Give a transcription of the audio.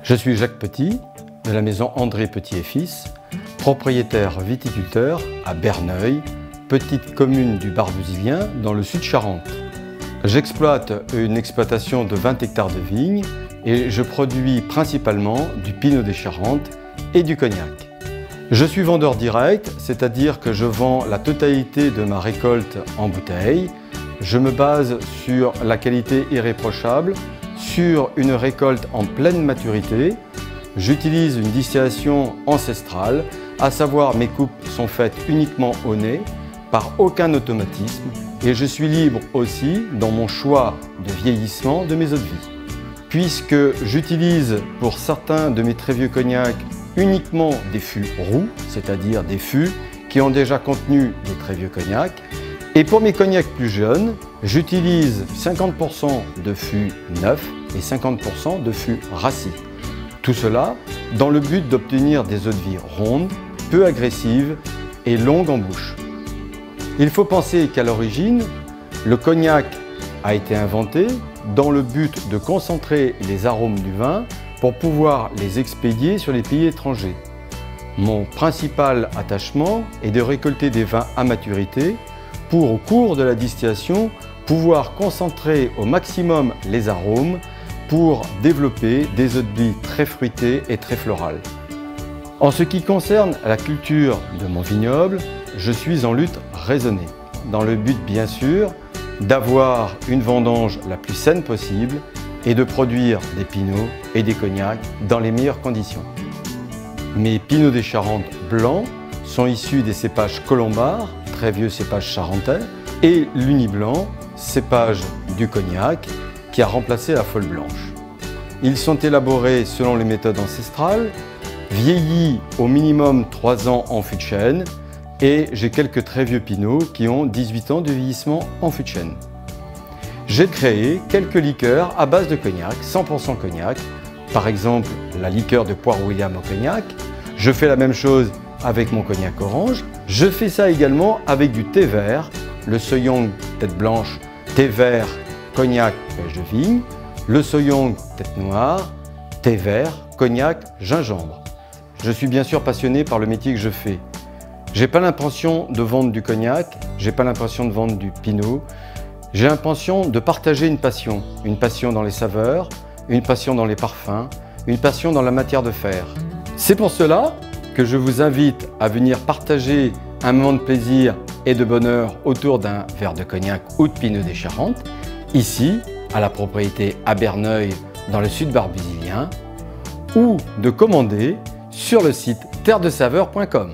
Je suis Jacques Petit, de la maison André Petit et Fils, propriétaire viticulteur à Berneuil, petite commune du Barbeuzilien dans le Sud-Charente. J'exploite une exploitation de 20 hectares de vignes et je produis principalement du Pinot des Charentes et du cognac. Je suis vendeur direct, c'est-à-dire que je vends la totalité de ma récolte en bouteille. Je me base sur la qualité irréprochable, sur une récolte en pleine maturité. J'utilise une distillation ancestrale, à savoir mes coupes sont faites uniquement au nez, par aucun automatisme, et je suis libre aussi dans mon choix de vieillissement de mes eaux de vie. Puisque j'utilise pour certains de mes très vieux cognacs uniquement des fûts roux, c'est-à-dire des fûts qui ont déjà contenu des très vieux cognacs. Et pour mes cognacs plus jeunes, j'utilise 50% de fûts neufs et 50% de fûts rassis. Tout cela dans le but d'obtenir des eaux de vie rondes, peu agressives et longues en bouche. Il faut penser qu'à l'origine, le cognac a été inventé dans le but de concentrer les arômes du vin pour pouvoir les expédier sur les pays étrangers. Mon principal attachement est de récolter des vins à maturité pour, au cours de la distillation, pouvoir concentrer au maximum les arômes pour développer des eaux de vie très fruitées et très florales. En ce qui concerne la culture de mon vignoble, je suis en lutte raisonnée, dans le but bien sûr d'avoir une vendange la plus saine possible et de produire des pinots et des cognacs dans les meilleures conditions. Mes Pinots des Charentes blancs sont issus des cépages Colombard, très vieux cépage charentais, et l'Uni blanc, cépage du cognac qui a remplacé la folle blanche. Ils sont élaborés selon les méthodes ancestrales, vieillis au minimum 3 ans en fût de chêne, et j'ai quelques très vieux pinots qui ont 18 ans de vieillissement en fût de chêne. J'ai créé quelques liqueurs à base de cognac, 100% cognac, par exemple la liqueur de poire William au cognac. Je fais la même chose avec mon cognac orange. Je fais ça également avec du thé vert, le Soyong tête blanche, thé vert, cognac, pêche de vigne, le Soyong tête noire, thé vert, cognac, gingembre. Je suis bien sûr passionné par le métier que je fais. J'ai pas l'intention de vendre du cognac, j'ai pas l'intention de vendre du pinot. J'ai l'intention de partager une passion dans les saveurs, une passion dans les parfums, une passion dans la matière de faire. C'est pour cela que je vous invite à venir partager un moment de plaisir et de bonheur autour d'un verre de cognac ou de Pinot des Charentes, ici, à la propriété à Berneuil, dans le sud Barbeuzilien, ou de commander sur le site terredesaveurs.com.